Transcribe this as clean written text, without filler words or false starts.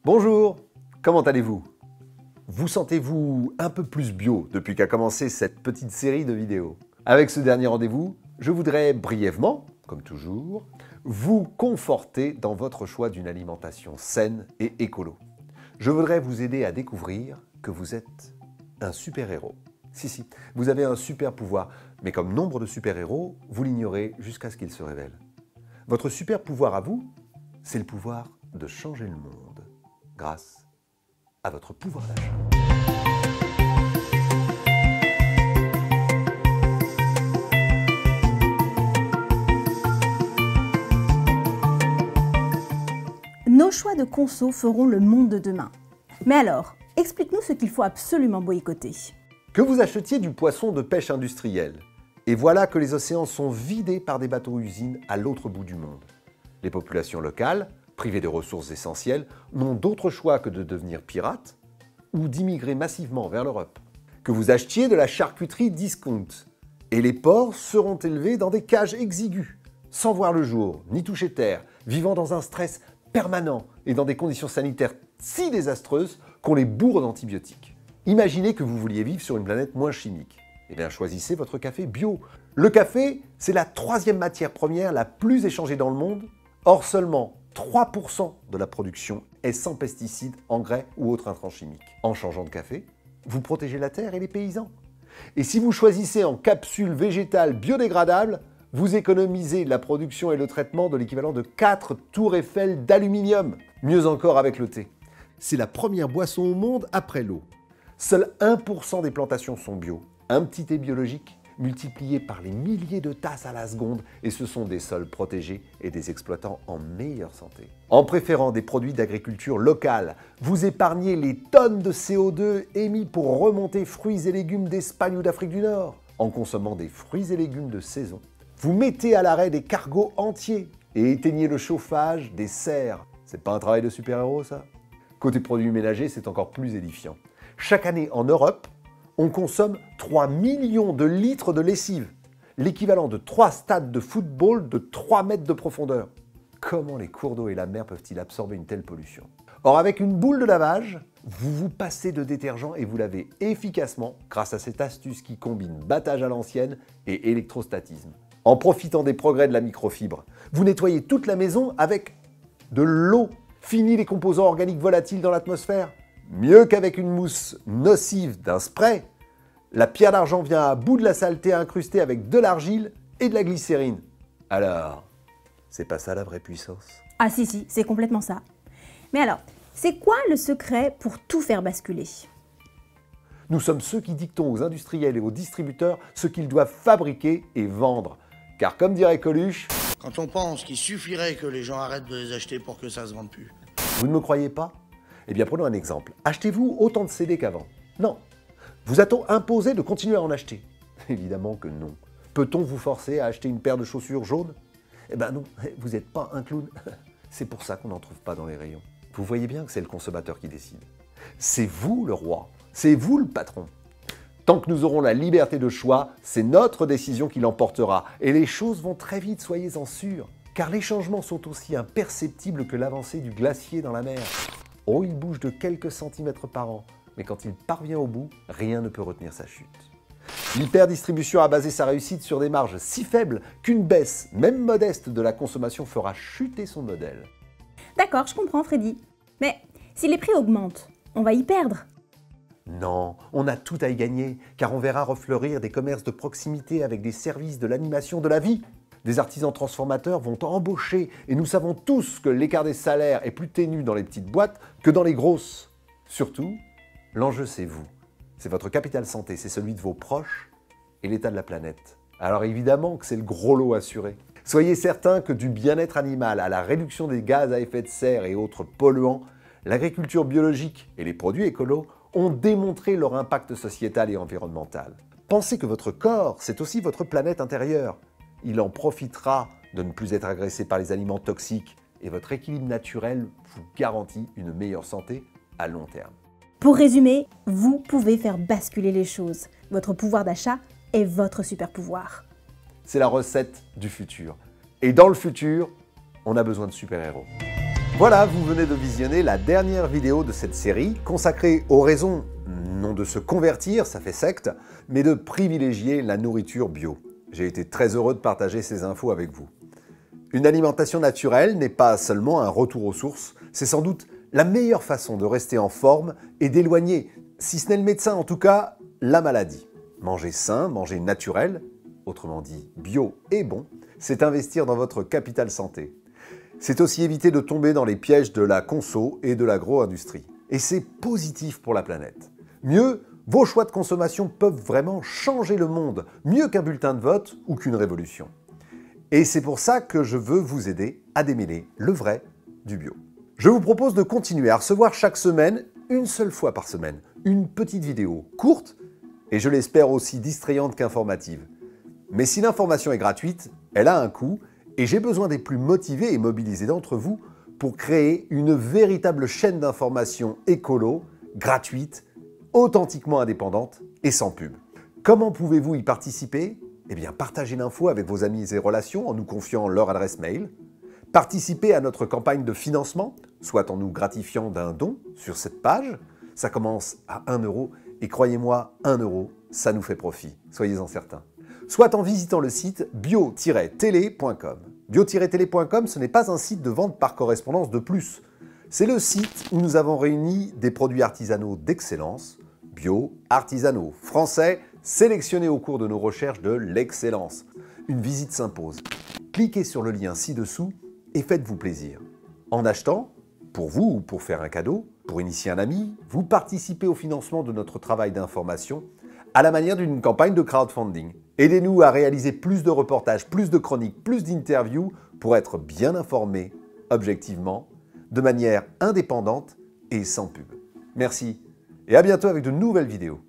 Bonjour, comment allez-vous? Vous sentez-vous un peu plus bio depuis qu'a commencé cette petite série de vidéos? Avec ce dernier rendez-vous, je voudrais brièvement, comme toujours, vous conforter dans votre choix d'une alimentation saine et écolo. Je voudrais vous aider à découvrir que vous êtes un super-héros. Si, vous avez un super pouvoir, mais comme nombre de super-héros, vous l'ignorez jusqu'à ce qu'il se révèle. Votre super pouvoir à vous, c'est le pouvoir de changer le monde, grâce à votre pouvoir d'achat. Nos choix de conso feront le monde de demain. Mais alors, explique-nous ce qu'il faut absolument boycotter. Que vous achetiez du poisson de pêche industrielle, et voilà que les océans sont vidés par des bateaux-usines à l'autre bout du monde. Les populations locales, privées de ressources essentielles, n'ont d'autre choix que de devenir pirates ou d'immigrer massivement vers l'Europe. Que vous achetiez de la charcuterie discount, et les porcs seront élevés dans des cages exiguës, sans voir le jour, ni toucher terre, vivant dans un stress permanent et dans des conditions sanitaires si désastreuses qu'on les bourre d'antibiotiques. Imaginez que vous vouliez vivre sur une planète moins chimique. Eh bien, choisissez votre café bio. Le café, c'est la troisième matière première la plus échangée dans le monde. Or, seulement 3% de la production est sans pesticides, engrais ou autres intrants chimiques. En changeant de café, vous protégez la terre et les paysans. Et si vous choisissez en capsule végétale biodégradable, vous économisez la production et le traitement de l'équivalent de 4 tours Eiffel d'aluminium. Mieux encore avec le thé. C'est la première boisson au monde après l'eau. Seul 1% des plantations sont bio. Un petit thé biologique multiplié par les milliers de tasses à la seconde, et ce sont des sols protégés et des exploitants en meilleure santé. En préférant des produits d'agriculture locale, vous épargnez les tonnes de CO2 émis pour remonter fruits et légumes d'Espagne ou d'Afrique du Nord. En consommant des fruits et légumes de saison, vous mettez à l'arrêt des cargos entiers et éteignez le chauffage des serres. C'est pas un travail de super-héros, ça? Côté produits ménagers, c'est encore plus édifiant. Chaque année en Europe, on consomme 3 millions de litres de lessive, l'équivalent de 3 stades de football de 3 mètres de profondeur. Comment les cours d'eau et la mer peuvent-ils absorber une telle pollution? Or, avec une boule de lavage, vous vous passez de détergent et vous lavez efficacement grâce à cette astuce qui combine battage à l'ancienne et électrostatisme. En profitant des progrès de la microfibre, vous nettoyez toute la maison avec de l'eau. Fini les composants organiques volatiles dans l'atmosphère. Mieux qu'avec une mousse nocive d'un spray, la pierre d'argent vient à bout de la saleté incrustée avec de l'argile et de la glycérine. Alors, c'est pas ça la vraie puissance? Ah si, c'est complètement ça. Mais alors, c'est quoi le secret pour tout faire basculer? Nous sommes ceux qui dictons aux industriels et aux distributeurs ce qu'ils doivent fabriquer et vendre. Car comme dirait Coluche, quand on pense qu'il suffirait que les gens arrêtent de les acheter pour que ça se vende plus. Vous ne me croyez pas? Eh bien, prenons un exemple. Achetez-vous autant de CD qu'avant? Non. Vous a-t-on imposé de continuer à en acheter? Évidemment que non. Peut-on vous forcer à acheter une paire de chaussures jaunes? Eh ben non, vous n'êtes pas un clown. C'est pour ça qu'on n'en trouve pas dans les rayons. Vous voyez bien que c'est le consommateur qui décide. C'est vous le roi, c'est vous le patron. Tant que nous aurons la liberté de choix, c'est notre décision qui l'emportera. Et les choses vont très vite, soyez-en sûrs. Car les changements sont aussi imperceptibles que l'avancée du glacier dans la mer. Oh, il bouge de quelques centimètres par an, mais quand il parvient au bout, rien ne peut retenir sa chute. L'hyperdistribution a basé sa réussite sur des marges si faibles qu'une baisse, même modeste, de la consommation fera chuter son modèle. D'accord, je comprends Freddy. Mais si les prix augmentent, on va y perdre. Non, on a tout à y gagner, car on verra refleurir des commerces de proximité avec des services de l'animation de la vie. Des artisans transformateurs vont embaucher, et nous savons tous que l'écart des salaires est plus ténu dans les petites boîtes que dans les grosses. Surtout, l'enjeu c'est vous. C'est votre capital santé, c'est celui de vos proches et l'état de la planète. Alors évidemment que c'est le gros lot assuré. Soyez certains que du bien-être animal à la réduction des gaz à effet de serre et autres polluants, l'agriculture biologique et les produits écolos ont démontré leur impact sociétal et environnemental. Pensez que votre corps, c'est aussi votre planète intérieure. Il en profitera de ne plus être agressé par les aliments toxiques et votre équilibre naturel vous garantit une meilleure santé à long terme. Pour résumer, vous pouvez faire basculer les choses. Votre pouvoir d'achat est votre super pouvoir. C'est la recette du futur. Et dans le futur, on a besoin de super-héros. Voilà, vous venez de visionner la dernière vidéo de cette série consacrée aux raisons, non de se convertir, ça fait secte, mais de privilégier la nourriture bio. J'ai été très heureux de partager ces infos avec vous. Une alimentation naturelle n'est pas seulement un retour aux sources, c'est sans doute la meilleure façon de rester en forme et d'éloigner, si ce n'est le médecin en tout cas, la maladie. Manger sain, manger naturel, autrement dit bio et bon, c'est investir dans votre capital santé. C'est aussi éviter de tomber dans les pièges de la conso et de l'agro-industrie. Et c'est positif pour la planète. Mieux, vos choix de consommation peuvent vraiment changer le monde, mieux qu'un bulletin de vote ou qu'une révolution. Et c'est pour ça que je veux vous aider à démêler le vrai du bio. Je vous propose de continuer à recevoir chaque semaine, une seule fois par semaine, une petite vidéo courte et je l'espère aussi distrayante qu'informative. Mais si l'information est gratuite, elle a un coût et j'ai besoin des plus motivés et mobilisés d'entre vous pour créer une véritable chaîne d'information écolo, gratuite, authentiquement indépendante et sans pub. Comment pouvez-vous y participer ? Eh bien, partagez l'info avec vos amis et relations en nous confiant leur adresse mail. Participez à notre campagne de financement, soit en nous gratifiant d'un don sur cette page. Ça commence à 1 € et croyez-moi, 1 €, ça nous fait profit, soyez-en certains. Soit en visitant le site bio-télé.com. Bio-télé.com, ce n'est pas un site de vente par correspondance de plus. C'est le site où nous avons réuni des produits artisanaux d'excellence, bio, artisanaux, français, sélectionnés au cours de nos recherches de l'excellence. Une visite s'impose. Cliquez sur le lien ci-dessous et faites-vous plaisir. En achetant, pour vous ou pour faire un cadeau, pour initier un ami, vous participez au financement de notre travail d'information à la manière d'une campagne de crowdfunding. Aidez-nous à réaliser plus de reportages, plus de chroniques, plus d'interviews pour être bien informés, objectivement, de manière indépendante et sans pub. Merci et à bientôt avec de nouvelles vidéos.